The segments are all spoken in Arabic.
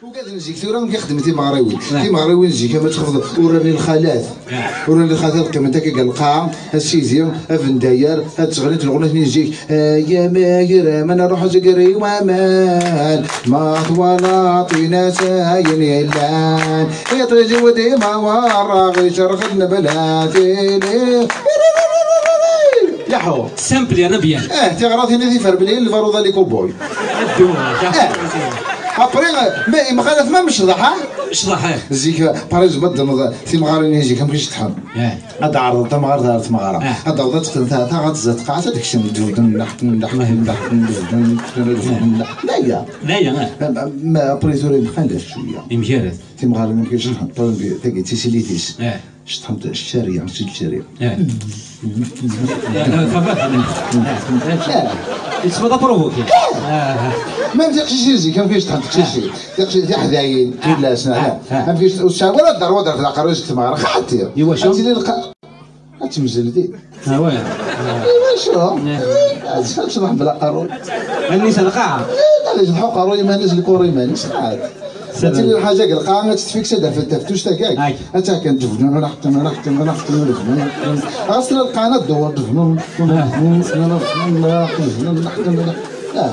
وقاعد نجيك ثورة ما كيخدم تيمغراوي تيمغراوي نجيك ما تخفض وراني الخالات وراني الخالات كما انت كيقال القاعة السيزيام افن داير هاد تغني الغنى نجيك يا ماير ما نروح زقري ومال ما طوالطينا ساين يلان يطرج ودي ما ورا غير شرخنا بلاتي يا حو سامبل يا نبيان تيغراضي نادي فربلين البارودة لي كوبوي ابري ما خالف ما مشرح اشرح زيك باريز بد تيمغاري نجيك ما كاينش تحن هذا عرض تمغار دارت مغاره هذا وضعت تاع غتزاد قاعده داك الشيء مدود نحت لا ما بريتوري بخندش شويه يمجرد تيمغاري ما كاينش تحن تاكي تيسيليتيس شطحمت الشارع نسيت الشارع يتبدا بروفوكي ما تيقش يجي كان فيش تحط شي تيقش حداين ولا سنه ما فيش ولا الدار ودار في العقار جبت مغرب خاطر ايوا شو اللي لقى تمزلدي ها وين ايوا شو تشرح بلا قارون مانيش القاعه لا يجي قارون ما نزل كوري ما نسمع سبب الحاجه القاعه ما تستفيكش هذا في التفتوش تاعك انت كنتفنن نحتم اصلا القناه تدور لا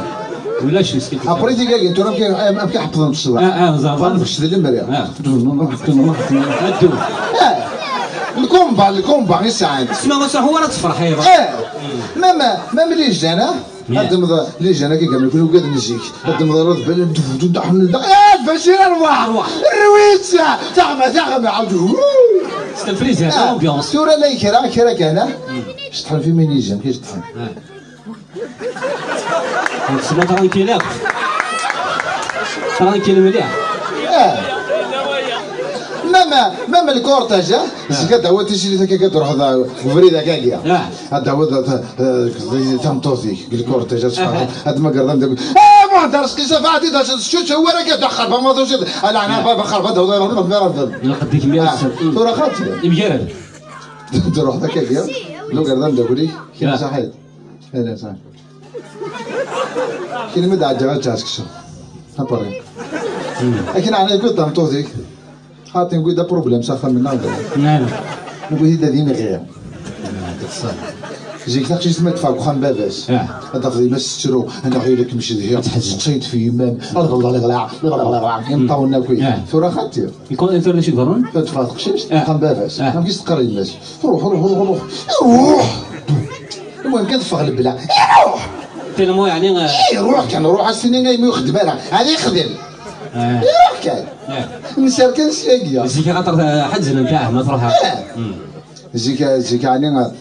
ولا شي سكيت ابريتي كاع انت راه كيحفظوا الصباح زعما باش تدير المريا الكومبا غير ساعات اسمع صح هو راه تفرح ايوا ما ملي جانا هاد اللي جانا كي قال لك قاعد نجيك هاد المضرات بان فاش نروح الرويشه تاع عاود استفريز هذا امبيونس سوره لا كرا كان شطحن في مينيجان كيش طحن تسمى ترانكيل مليح ماما الكورتاج هذا هو تيجي كتروح هذا فريده كاكيا هذا هو تمطوزي الكورتاج هذا ما قرضنا ما درس كي شفاعتي شو هو راه كيدخل ما دوش انا بخرب هذا هو نقديك 100 ترى خاطي يمجرد تروح ذاك كاكيا لو قرضنا داكولي كي صحيت لا صح كي ما دعت جات جاسكش اباري لكن انا قلت تمطوزي خاطر نقول دا بروبليم صافا من نهار نعم نقول هذا ديما غير جيك تاخشي سمعت فاك خان باباس هذا فضي ما سترو انا غير لك مشي هي تحسيت في يمام الله ينطاونا كوي ثورة خاطر يكون انتر شي ضرون تفاق شيش خان باباس ما كيش تقري الناس روح المهم كنتفق البلا روح تيلمو يعني روح كان روح السنين ما يخدم هذا يخدم يروح كان نسال كان سياقيا زيك خاطر حزن نتاعه ما تروح زيك يعني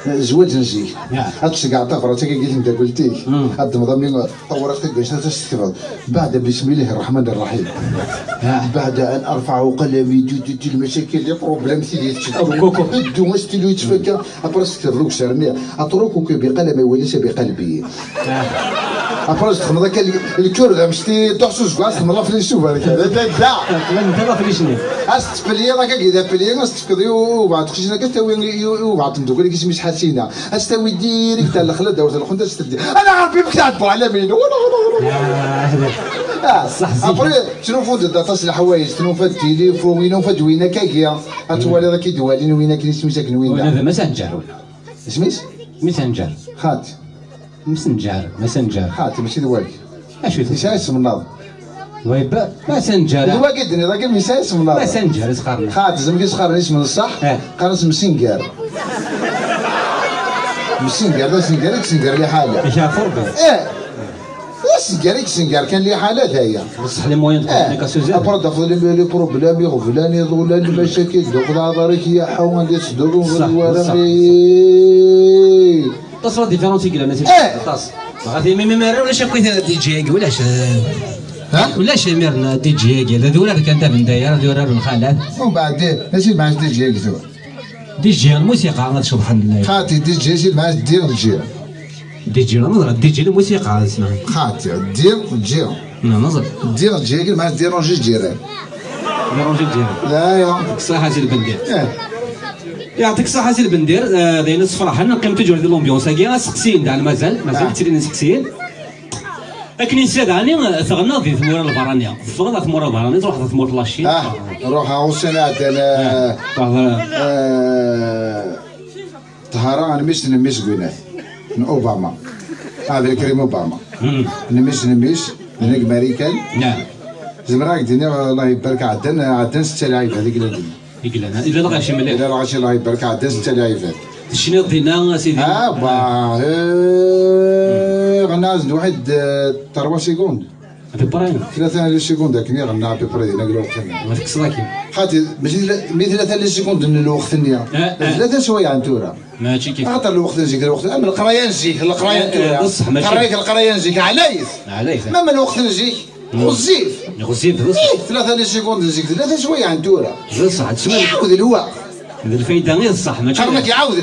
زواج نجيك هادشي كاع طفره تا قلت انت قلتي هاد مضمين طورت باش تستفاد بعد بسم الله الرحمن الرحيم بعد ان ارفع قلمي المشاكل لي بروبليم سيدي الدو مستلو يتفكى ابرس كرلوك شرني اتركك بقلمي وليس بقلبي ابرس تخمض هكا الكور مشتي تحسوس كاع الله في الشوف هذاك لا انت في شنو استفلي راك كذا بلي استفكدي وبعد خشينا كتاوي وبعد ندوك لك اسمي حسينه استوي ديريكت على الخلد دورت الخنده استدي انا عارف بك تعبوا على مين صح ابري شنو فوت تصل الحوايج شنو فات التليفون وين فات وين كاكيا اتوالي راك يدوالين وين كاين سميتك وين هذا ماسنجر سميت ماسنجر خات ماسنجر خات ماشي دوالي اشو اسم الناظر ويبا ماسنجر دوا قدني ذاك الميسا اسم الناظر ماسنجر سخرنا خات زعما كيسخرني اسم الصح قال اسم سينجار مسنجر ده سنجر لي حاله ايش فرقه سنجر كان لي حالات هي بصح لي موين كومونيكاسيون زاد ابرد فضل لي بروبليم يغفلاني ضولان المشاكل دوك ضارك يا حوان ديال صدرو تصرا ديفيرونتي كلا الناس تص غادي ميمار ولا شكويت دي جي ولاش ولاش ميرنا دي جي هذا ولا كان تاع من داير هذا ولا الخالات ومن بعد ماشي مع دي جي كذا دي جي الموسيقى غادي سبحان الله خاطي دي جي مع دير الجي دي جي نظر دي جي الموسيقى اسمها خاطي دير الجي نظر دير الجي مع ديرونجي جيران ديرونجي جيران لا يا يعطيك الصحة سي البندير يعطيك الصحة سي البندير داينا فرحان نقيم تجور ديال لومبيونس كاع سقسين داع مازال كثيرين سقسين لكن يساد عني ثغنا في ثمور البرانية ثغنا ثمور البرانية تروح ثمور لاشين نروح عوسنا عندنا طهارة أنا مش نمش قلنا من أوباما عبد الكريم أوباما نمش من أمريكان نعم زمراك الدنيا الله يبارك عدنا 6 لعيبة هذيك الدنيا يقلنا إذا لغاشي مليح إذا لغاشي الله يبارك عدنا 6 لعيبة شنو دينا سيدي غنازل واحد 3 سكوند ببراين 3 سكوند كني غنا ببراين نقولوا كنا ما تكسراكي خاطر ماشي 3 سكوند من الوقت نيا 3 شويه عن تورا ماشي كيف خاطر الوقت نجيك الوقت اما القرايه نجيك القرايه تورا بصح ماشي قرايك القرايه نجيك علايث ما من الوقت نجيك غزيف بصح 3 سكوند نجيك 3 شويه عن تورا بصح تسمع يعاود الوقت الفايده غير الصح ماشي كرمك يعاود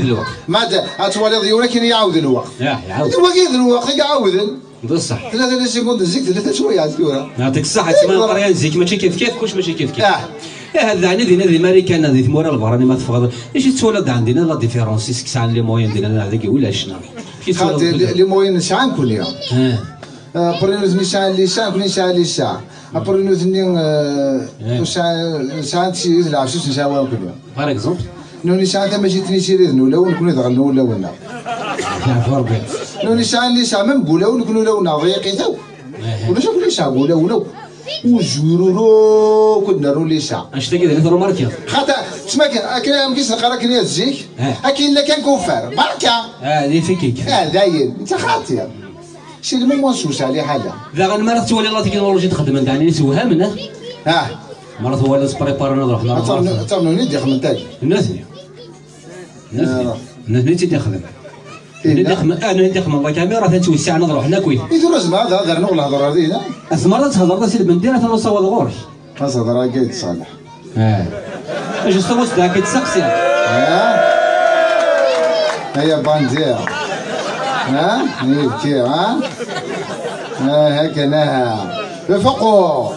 الوقت ماذا اتوالي ضيونا كان يعاود الوقت يعاود الوقت يعاود بصح 3 سكوند نزيك 3 شويه عن تورا يعطيك الصحة تسمى القرية نزيك ماشي كيف كلش ماشي كيف هذا عني دينا دي ماريكان هذه ثمورة البراني ما تفقد ايش تولد عندنا لا ديفيرونسي سكسان لي موين ديالنا هذاك ولا شنو خاطر لي موين شحال كل يوم برينوز نشان لي شان كل نشان لي شان برينوز نين شان تشي لا شو نشاو كل يوم باغ اكزومبل نو نشان تما جيت نشيري ولا ونكون دغلنا ولا ونا نو نشان لي شان ما نقولوا نكونوا لونا ضيقي تو ولا شوف لي شان ولا ولا وجورو كنا رولي شا اش تقدر انت روماركي خاطر تسمع كان مكيس القرا كان يزيك اكين لا كان كفار بركه اللي فيك داين انت خاطر شي المهم نسوس عليه حاجه ذا المرة تولي الله تكنولوجي تخدم انت يعني نسوها منه مرة هو اللي سبريبار نروح تعملوا ندي خدمت تاعي الناس تدي خدم ندي خدم الله كاميرا تنتوسع نروح ناكوي يدير زعما هذا نقول هضره هذينا مرة تهضر سيد بندير تنوصل غورش هضره قايد صالح اش صوت ذاك تسقسي هيا باندير يبكي هكذا فوقو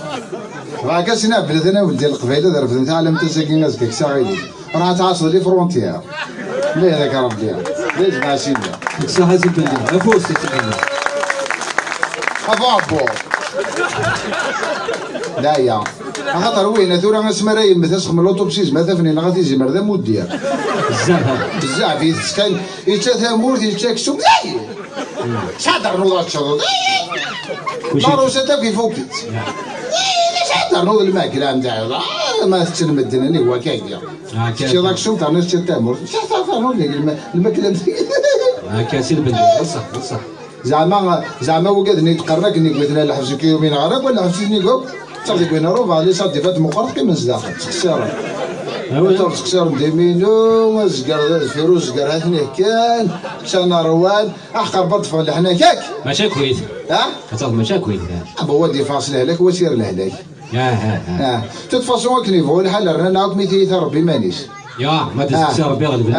راه كاسنا بلدنا ولدي القبيله درت انت على متساكن ناس كيك ساعيدي راه تعاصر لي فرونتيير ليه ذاك ربي ليش ماشي لا صح زيد بندير افوس تتكلم ابو لا يا خاطر وين ثورة ما سمراي مثلا من لوطوبسيز مثلا فني غادي يجي مردا مودير بزاف يتسكن يتثامور يتاكسو مزيان شادر نوض تشوض لاروسه تا كيف فوقت شادر نوض الماكله نتاعي ما تنمدنني هو كاكيا شي داك الشوط تاع ناس تامور شادر نوض الماكله هكا سير بندير بصح زعما هو قادني يتقرك اني قلت له حبسوا كيلو من عرق ولا حبسني كوب صافي كوين روفا لي صافي فات مقرط كيما زداخل تخسر تخسر ديمينو زكر فيروز زكر هاثني كان شانا روان احقر بطفه اللي حنا كاك ماشي كويس كتعرف ماشي كويس هو دي فاصل هلاك هو سير لهلاك تتفاصون كنيفو الحال رانا نعاود ميتي ربي مانيش ما تسكسي ربي غالب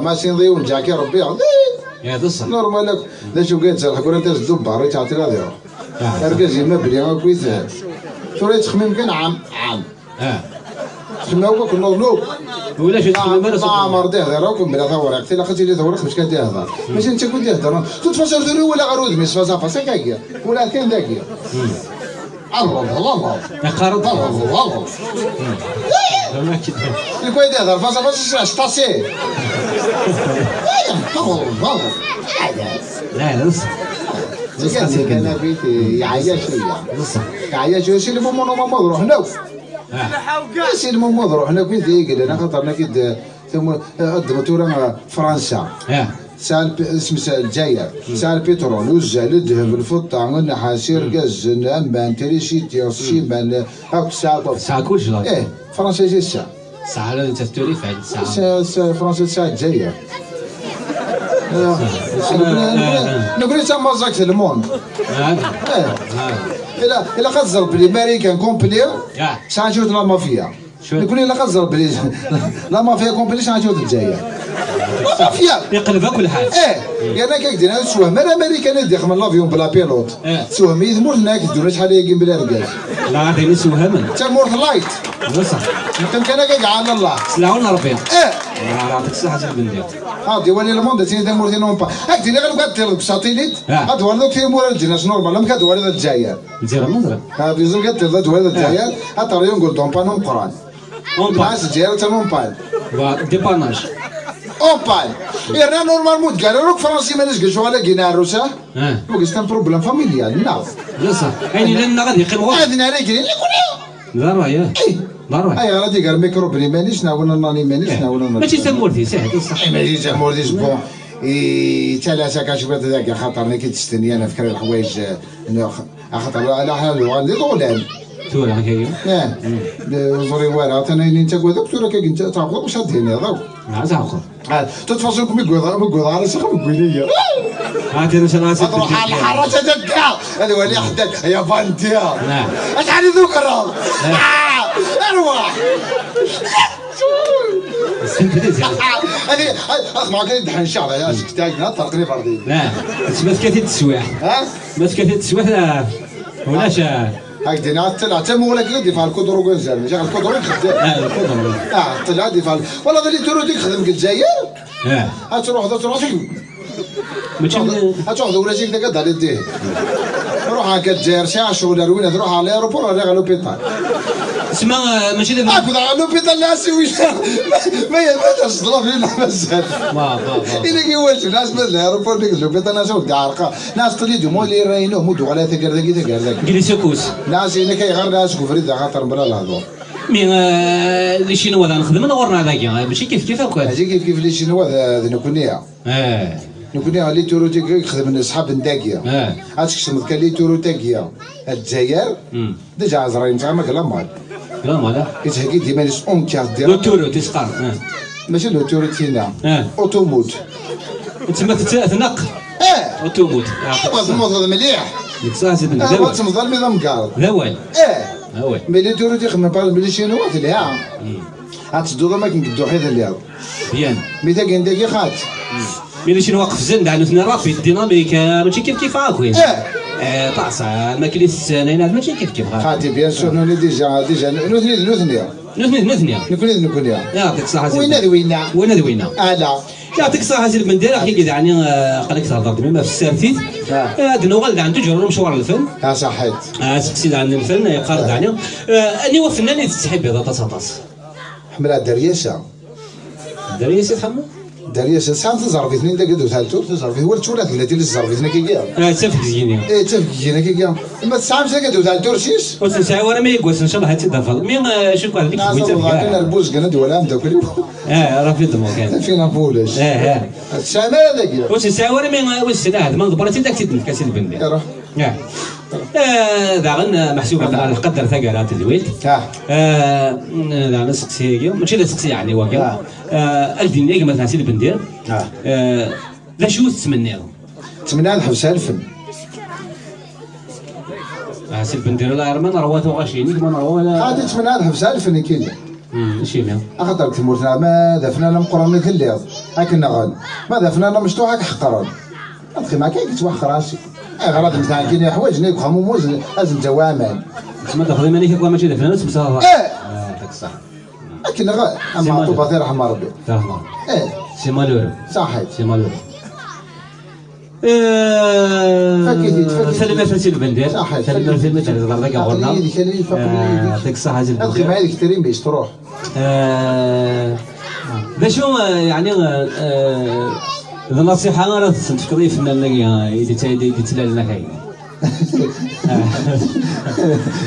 ما سينضيو نجاكي ربي غادي يا بصح نورمال لا شو قالت صالح كون انت تدوب باري تعطي غادي يروح اركزي ما بلي ما كويس توري تخمم كان عام تخمم هو كنا نوب ولا شي تخمم ما مرضي هضركم بلا ثورة حتى لا خدتي لي ثورة باش كان تهضر ماشي انت كنت تهضر تتفسر ثوري ولا غرود مش فازا فاسا ولا كان داكيا الله يقارض الله الكويت يهضر فازا فاسا شطاسي لا بصح انا بيتي يعيا شويه سي المهم ماما روحنا سي المهم روحنا كي ديك انا خاطرنا كي ثم قدمتو فرنسا سال اسم الجزائر سال البترول والزال الذهب الفضه والنحاسير غاز الانبان تريسيتي الشيبان هاك ساعه كلشي فرنسا جي ساعه انت تولي في هذه الساعه فرنسا ساعه الجزائر نقول تما زاك الموند الا خزر بلي ماريكان كومبلي شانجوت لا مافيا نقول الا خزر بلي لا مافيا كومبلي شانجوت الجزائر مافيا يقلبها كل حاجه يعني كيك دينا سواه مالا ماريكان يدخل من لافيون بلا بيلوت سواه ميت مور هناك دونا شحال يقيم بلا رجال لا غادي سواه من تا مور لايت بصح يمكن كان كيك على الله سلاونا ربي يعطيك الصحه بندير ديواني الموند تيني دامورتي نومبا هاك ديني غير قاعد تلعب بساتيليت دوار دوك مورا الجناس نورمال لم كدوار هذا الجزائر الجزائر المغرب بيزول قاعد تلعب دوار هذا الجزائر اتاريون قول دومبا نوم قران الناس الجزائر تنوم بال ديباناج اوبال انا نورمال مود قال روك فرنسي ما نسقش ولا كينا روسا وقست بروبليم فاميليال لا لا صح يعني لان غادي يقيم غير هذا انا كاين لا راهي لا راهي اي غادي قال ميكرو بلي مانيش ناونا ناني مانيش ناونا ماشي تمورتي ساهل صح ماشي تمورتي بون ثلاثه كاشبات هذاك خاطر كي تستني انا فكر الحوايج خاطر على حال غادي طولان تورا هكايا زوري وارا انا انت كذا تورا كي انت تاخذ واش هديني هذا تاخذ تتفاصلكم مقوض على شي مقوليه هاتي انا شنو تروح على الحاره تدقى هذا هو اللي حدك يا فانتيا اشحال ذوك الراس ارواح هذه اسمع كاين دحين شعر كتاعنا طرقني فردي لا تسمى كثير التسواح ما كثير التسواح لا ولاش هكذا طلع تم ولا كي يدفع الكودرو وكنزال جا الكودرو يخدم الكودرو طلع يدفع والله اللي تورو تخدم الجزائر تروح ماشي تروح ولا شي كذا قاعد يديه روح هكا الجزائر شي شغل وين تروح على الايروبور ولا على لوبيتال تسمى ماشي دابا هاكا على لوبيتال لا سوي ما تصدر فينا بزاف الا كي واش ناس من الايروبور ديك لوبيتال ناس ودي عرقه ناس تريدو مولي راينو مودو على تكردك قلي سكوس ناس هنا كيغير ناس كفريد خاطر بلا الهضور مي لي شينوا نخدم نورنا هذاك ماشي كيف هكا ماشي كيف لي شينوا هذا نكونيا نكونيا اللي تورو يخدم اصحاب نداكيا عرفتك شنو كان لي تورو تاكيا الجزائر ديجا عزرين تاع ما كلا مال لا مالا كيتهكي ديما لي اون كارت ديال لو تورو تسقر ماشي لو تورو تينا اوتوموت تسمى تنق اوتوموت تموت هذا مليح ديك الساعه سيدي تموت الميضه مقارض لا والو وي مي لي تورو تيخدم بلي شينوا تلها غتسدو ما كنقدو حيت اليوم بيان مي تا كاين داكي خات مي شنو وقف زند عنده ثنا رابي الديناميك ماشي كيف هاكوين طاصه الماكله السنين ماشي كيف خاتي بيان سور نوني ديجا نوثنيا نكوني يعطيك الصحة وين لا يعطيك الصحة سيدي بندير اخي كذا يعني قالك تهضر ديما في السارتيت هذا نوغل عنده جرو مشوار الفن صحيت سكسي عن الفن يقارد يعني اني هو فنان يتسحب هذا طاس حملة دريسة تحمل دريسة ساعة تزرفي اثنين دقيقة دوثالتو تزرفي هو تشولات اللي تزرفي اثنين كيكيا تفكيني تفكيني كيكيا اما ساعة مش دقيقة دوثالتو رشيش وتنسى ورا ما يقوس ان شاء الله هاتي دافض مين شو قال لك كنا البوز كنا ولا مداكلي راه في دمو كان فينا بولش السامة دقيقة وتنسى ورا ما وسنا هذا ما ضبرتي داك تدنك كاسيد بندي داغن محسوب على القدر ثقالات الويلد داغن سقسي ماشي لا سقسي يعني واقع الدين مثلا سيدي بندير لا شو تتمنى نحبس الفن سيدي بندير لا ما نرواتو غاشيني ما نروا لا هادي تتمنى نحبس الفن كاين ماشي ميا اخطر تمورتنا ما دفنا لهم قران كليض هاكنا غن ما دفنا لهم مشطوحك حقران اخي ما كاين توخ راسي غرض مثلا كاين حوايج نيك خموموز لازم جوامان تسمى تاخذ ماني كوا ماشي دفنا نفس بصح داك الصح لكن اما عطوا بطير رحم ربي سي مالور صحيح سي مالور فكيت سلمى في البندير سلمى في المثل هضر داك غورنا داك الصح هذه الخدمه هذيك تريم باش تروح باش يعني النصيحة أنا تفكري فنان يدي تلالنا كاين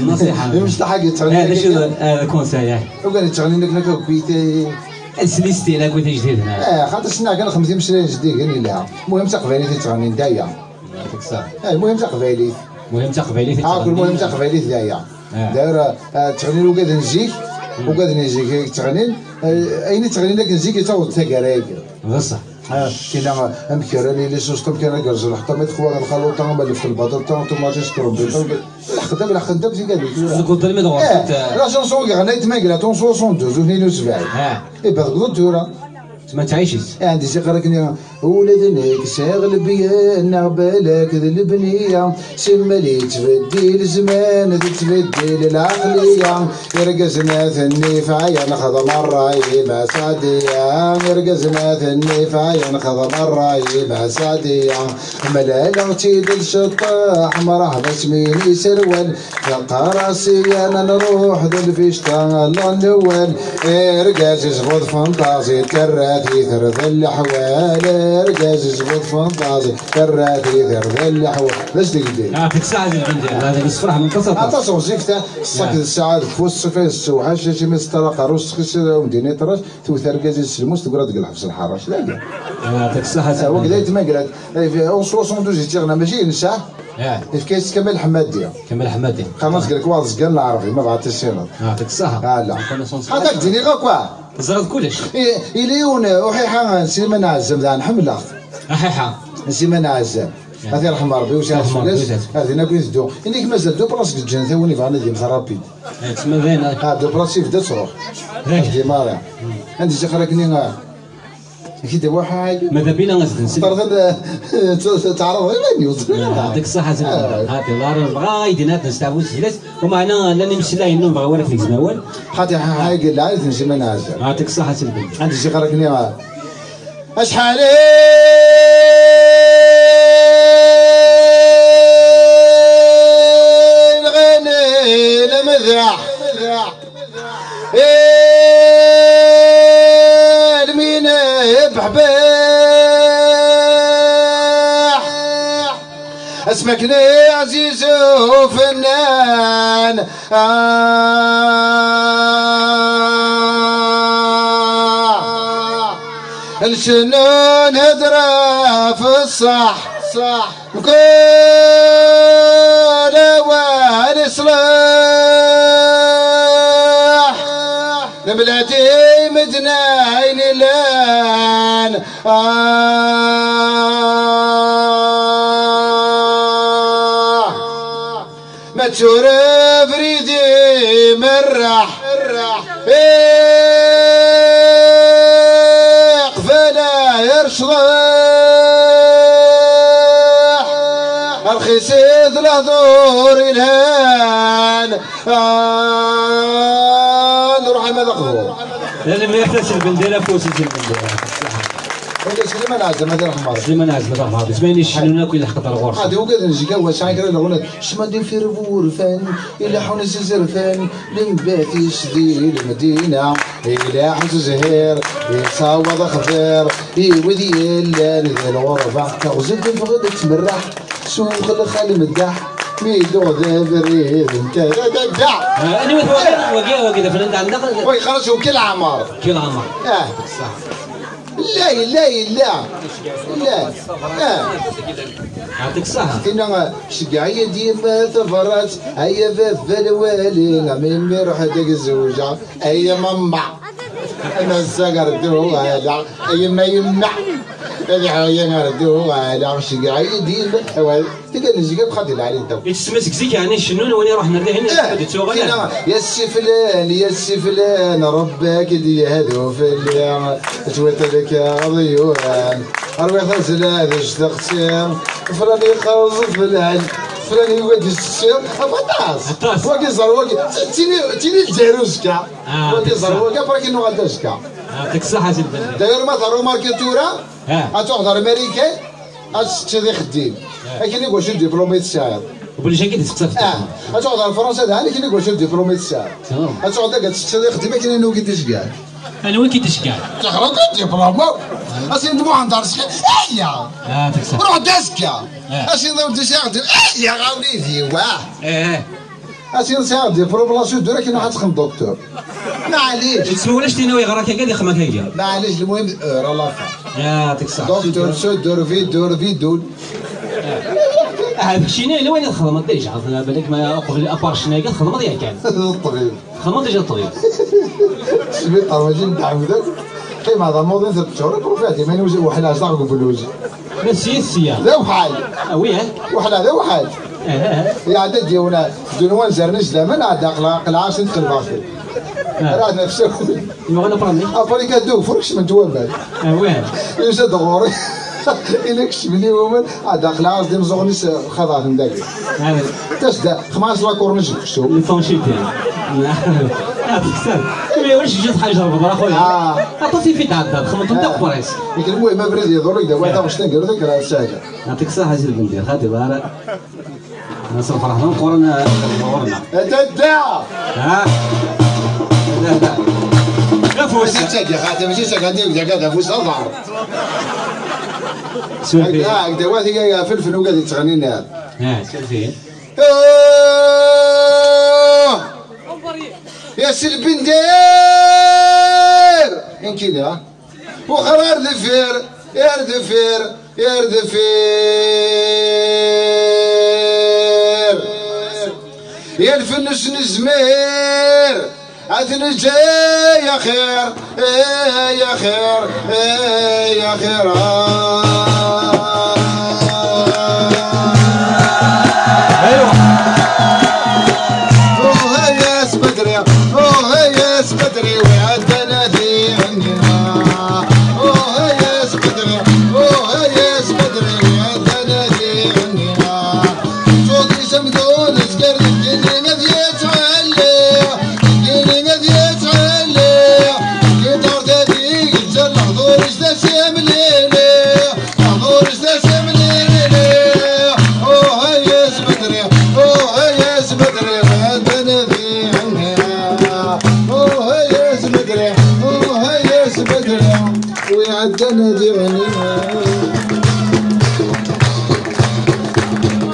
النصيحة مش تحق يتغني هذا شو هذا كونساي وقال يتغني لك نكا كويتي السليستي لا كويتي جديد هنا خاطر سنا كان 50 مشرين جديد قال لها المهم تقبالي تغني ندايا يعطيك الصحة المهم تقبالي المهم تقبالي دايا دايره تغني له قاد نجيك وقاد نجيك تغني اين تغني لك نجيك تعود تقرايك بصح كنا امكراني لي سوستم كان كرزل حتى ما تخوا الخلوط تاع بالي في البدر تاع طوماطيش كرومبي الخدام لا خدام في قال لي كنت ما دورت لا شونسون غنيت ما قالت 72 و 72 اي بغض الدوره ما تعيشش عندي شي قرا كني ولدنك شاغل بيا نعبالك ذي البنية سمالي تبدل الزمان تبدل العقلية يرقزنا ثني فعيا نخض مرة يبع سعدية يرقزنا ثني فعيا نخض مرة يبع سعدية ملالة تيد الشطاح مرحبا سميني سروال تلقى راسي انا نروح ذا الفيشتا الله نول يرقز زبط فانتازي كراتي ثرث الاحوال رجاز زبط فانتازي كراتي ثرث الاحوال لاش تقدي يعطيك الصحة سي البندير هذاك الصفرح من تصرف اتصل زيفته الصك الساعات فوس فاس السوحاش شي مسترق روس خس ومديني تراش توث رجاز السلموس تقرا تقلع في الحراش لا يعطيك الصحة سي هو كذا ما قالت في 72 تيغنا ماشي نساء في كاس كمال حماديه كمال حمادي خلاص قال لك واضح قال العربي ما بعث السنه يعطيك الصحة لا هذاك ديني غا كوا زرد كلش إليون وحيحة نسيما نعزم ذا نحمله أحيحة نسيما نعزم هذه رحمة ربي وش هذه نبغي ندو إنك مازال دو بلاص الجنة ثوني فانا ديما ثرابيد تسمى ذينا دو بلاص يبدا تروح هذه ماريا عندي تخرجني كي واحد ماذا بينا غزل نسيت تعرض غير نيوز يعطيك الصحة سي هاتي دار بغا يدينا نستعملوا السجلات ومعنا لا نمشي لا ينوم بغا ولا في الزماول حتى حاجة لا عايز نمشي ما نعزل يعطيك الصحة سي البنت عندي شي خرجني اشحال الغني لمذاح المينا يبحباح اسمك عزيز وفنان الشنون هدرة في الصح وكل وان صلاح لبلادي مدناين لان ما تشوف ريدي مرح فلا يرشضح الخيس له دور الهان نروح على المذاق لازم يحتاج البنديرة فوس البنديرة سليمان عزم هذا رحمه سليمان عزم هذا رحمه سمعني شنو ناكل حق الغرفه هذا هو قال نجي قهوه ساعه كذا الاغنيه شما ندير في ربور فان الى حون زرفان لمباتي شدي المدينه الى حوت زهير يصاوض خضير وذي الليل الغرفه تغزل فغد تمرح سوق الخال مدح ميدو ذا بريد انت دع انا وقيا فنان عندك وي خلاص هو كل عمار صح لا يعطيك الصحة كنا شقاية ديما ثفرات هيا باب الوالي عمين ميروح هداك الزوجة هيا ماما انا السقر دو هذا هيا ما يمنع هذه حاجة نردو هذا شقاية ديما تلقى نجيك بخاطر علي الدو يتسمسك زيك يعني شنو وين راح نرجع هنا يا السي فلان ربك دي هذو في اليوم توتلك ضيوان أروي خزل هذا اشتقسم فلاني خلص فلان فلاني يودي السير أبطاس واقي صار واقي تيني الجيروسكا واقي صار واقي برك إنه غداشكا يعطيك الصحة سي البنت داير مثلا ماركتورا أتحضر أمريكا أتشتري خديم لكن يقول شو دبلوميت ساعر وبلي شكل تسقف أتحضر فرنسا ده لكن يقول شو دبلوميت ساعر أتحضر قد تشتري خديم لكن إنه قديش قال أنا وين كي تشكال تخرج دبلومو أصير دموع عند راسك أيا يعطيك الصحة روح داسكا أصير ضرب تشاغل أيا غاوليدي واه أصير ساعة بروبلاسيون دو لكن حتخم دكتور معليش تسولش تينوي غراك هكا يخمك هكا معليش المهم راه يعطيك الصحة دكتور سود دور فيدول هذاك الشيء انا وين الخدمه ديجا على بالك ما قبل ابار شناقه الخدمه ديالك كان الطبيب الخدمه ديجا الطبيب سبيطار ماشي نتاع ذاك قيم هذا موضوع 3 شهور بروفاتي ما يوجد واحد عشرة فلوس السياسيه لا وحال وياه واحد هذا وحال يا عدد ديونا دونوان زرنش زمان عاد قلعه سنت الباخر راه نفسه يبغى نبرني افريكا دوك فركش من توابات واه يوجد غوري إلا كشفني ومن هذا خلاص ديما زغنيس خضار من داك تسدا 15 كورنيش كشو الفونشيتي ما واش جات حاجه ربما اخويا عطيتي في تعداد خمط انت قريص لكن المهم ما بريد يضرك دا واحد واش تنقر ذاك راه ساجه يعطيك الصحه سي البندير خاطي بارا ناس فرحنا قرنا ورنا تدا لا فوز تاجي خاطر ماشي ساكندي ولا كذا فوز الظهر سولفي هكذا واحد فلفل وقاعد يتغني لنا سولفي يا سي البندير يمكن لها وقرار دفير يا دفير يا دفير يا الفنش نزمير عدنا جاي يا خير يا خير يا خير ايوه بدري وعدنا ذي عندنا ياس بدري ياس بدري وعدنا ذي عندنا صوتي سمدون سكر الجني مذيت علي الجني مذيت علي كدار دادي قلت الحضور اشتسم ليلي الحضور اشتسم ليلي ياس بدري ياس بدري وعدنا ذي عندنا ويعدنا ديرنا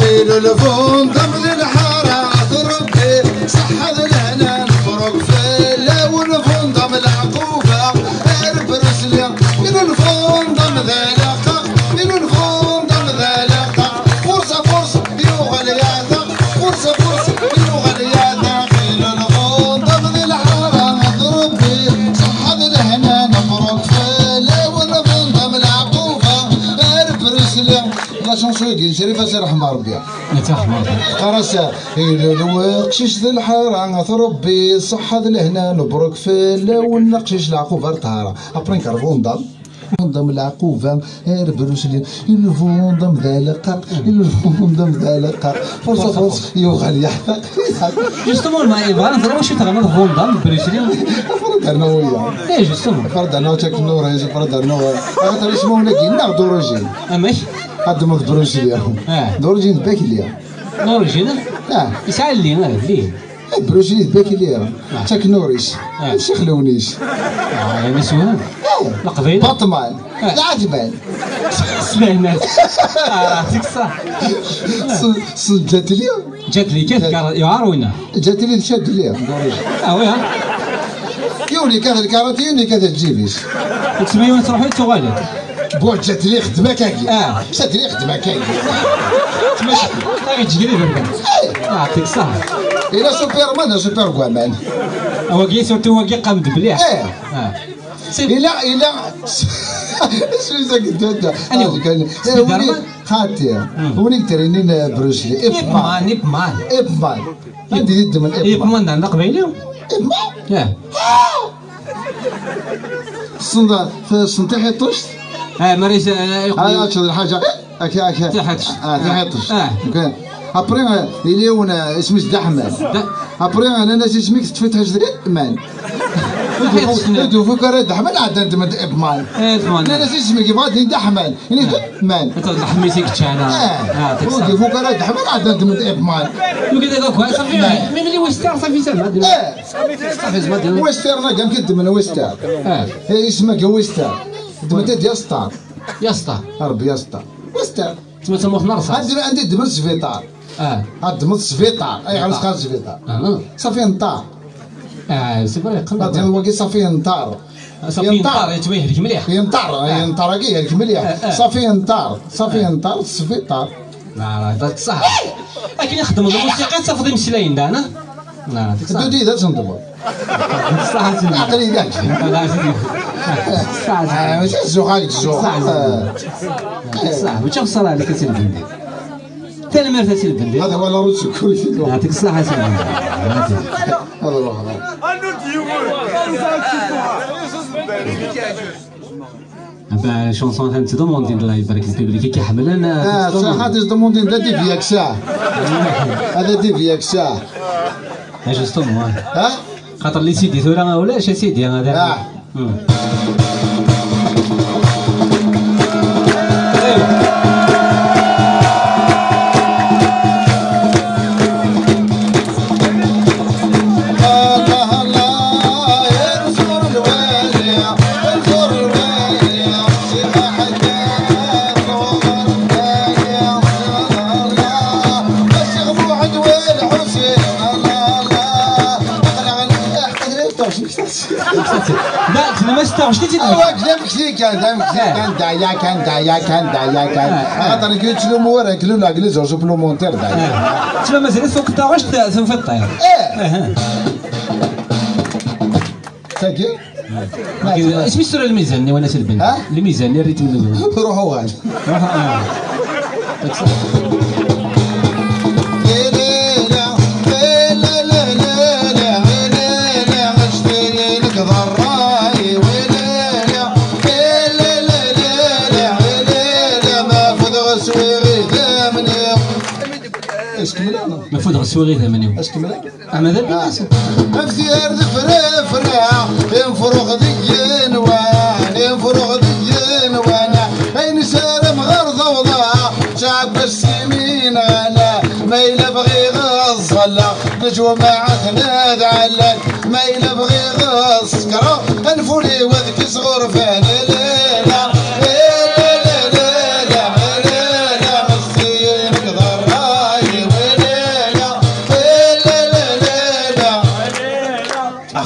قيلوا لفون ضمن الحارة تربي صحة الهنا نفرق فيلا ونفون ضمن العقوبة اربرس لي من الفون ضمن ذلك من الفون ضمن ذلك فرصة يغلياتا فرصة يغلياتا قيلوا لفون ضمن الحارة تربي صحة الهنا نفرق شنصوي شريفة سي رحمة ربي قرصة قشيش ذي الحارة تربي الصحة ذي لهنا نبرك فيلا ونقشيش العقوبة رطارة أبرين كرفون ضل ضم العقوبة اربروس لي يلفون ضم ذلك يلفون ضم ذلك فرصة يوغل يحرق جوستومون ما يبغى نضرب واش تغنى ضم ضم بريسلي فرد أنا وياه ايه جوستومون فرد أنا وتاك النور هيزي فرد أنا هذا اسمه لكن ناخذ روجين ماشي هذا ما تبروش ليهم دورجين باكي ليهم نورجين يسعى لي انا ليه بروجين باكي ليهم تاك نوريش ماشي خلونيش مسؤول القبيله بطمان العجبان سمعنا عرفتك صح جات لي كيف يعارونا جات لي شاد ليهم دورجين ويها يوني كذا الكاراتي يوني كذا تجيبيش تسمي وين تروحي تغالي بوح جات لي خدمه كاكي جات لي خدمه كاكي تمشي غادي تجري برك يعطيك الصحه إلا سوبرمان سوبر هو كي سورتو هو كي قامد بليح إلا شنو زاك أنا كان خاطي وني ترينين بروسلي إبمان عندي يد من إبمان عندنا قبيله إبمان صنطيح الطشت مريس أشهد الحاجة أكا تحطش أبرين اليوم اسمه دحمان أبرين أنا ناس اسمك تفتح إبمان انتو فكرة دحمان عاد انت من إبمان أنا ناس اسمك يبغى دحمان يعني دحمان أنت دحميتك تشانا انتو فكرة دحمان عاد انت من إبمان وكذا كويس صافي ملي ويستر صافي سما صافي ويستر كان كنت من ويستر اسمك ويستر انت يسطر ربي يسطر ويستر تما تموت نرصا عندي دمر السفيطار دمر السفيطار اي غير سخان السفيطار صافي نطار سيبر يقلب هذا هو كي صافي نطار صافي نطار يتبين لك مليح ينطر كي لك مليح صافي نطار السفيطار لا هذاك صح لكن يخدم الموسيقى تفضي مسلاين دانا لا دودي ذات نضبط صح عقلي كاع صح ماشي الزوق صح واش خسر عليك سي البندي ثاني مرة سي البندي هذا هو الروس كل شيء يعطيك الصحة سي البندي هذا هو با شونسون تاع تدوموندين الله يبارك البيبليك كيحمل انا صح هذا تدوموندين دا دي فياك ساعه هذا دي فياك ساعه جوستومون ها خاطر لي سيدي ثورا ولاش سيدي هذا لا انا ما استوعبتش كان دايا خاطر قلت له مورا كلو لا قلت له سوبلومونتير دايا تما مازال فوق الطاوش في الطير تاكي اسمي السورة الميزاني وانا سلبن الميزاني الريتم الاول روحوا غالي المفروض غسوي ثمانية اسكمل ماذا بيناسب اختيار فرفرة ينفرغ ذي وان ينفرغ ذي وانا اين سالم غرض وضاع شعب السمين انا ما يلبغي غصلا نجوى معثنا دعلك ما يلبغي غص كرو انفولي وذك صغور فان ليلة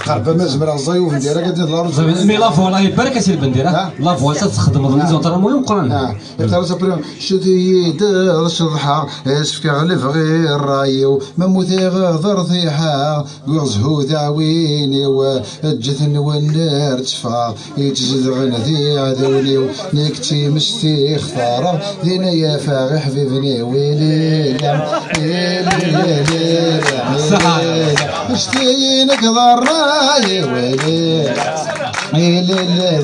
قرب مزمر الزيوف نديرها قد الارض مي لافوا الله يبارك اسير بنديرها لافوا تخدم لي زونطر مول قران يقرا سبريم شديد الشضحه اسفك غلف غير رايو مموتي غضر ثيحه قرزهو ذاويني والجثن والنار تفا يتجد غنذي عذوني نكتي مشتي اختار دينا يا فاغي حبيبني ويلي مشتي نكضر راي ويلي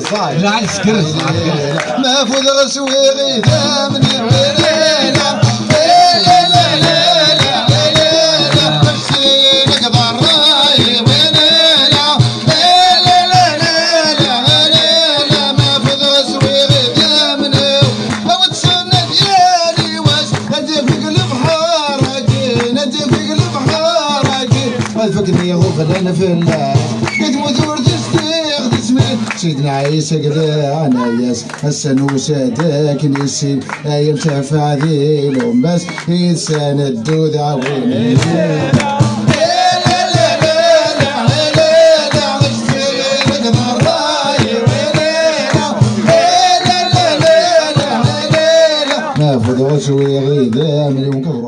صاير لا سكر ما فوز غسوي غيثا مني ويلينا فكرني غفلان في الله قد مدور تستيغ تسمي سيدنا عيسى قد انا ياس السنوس داك نسين ايام تفع ذي لهم بس انسان الدود عويني ما فضغ شوي غيدا من يوم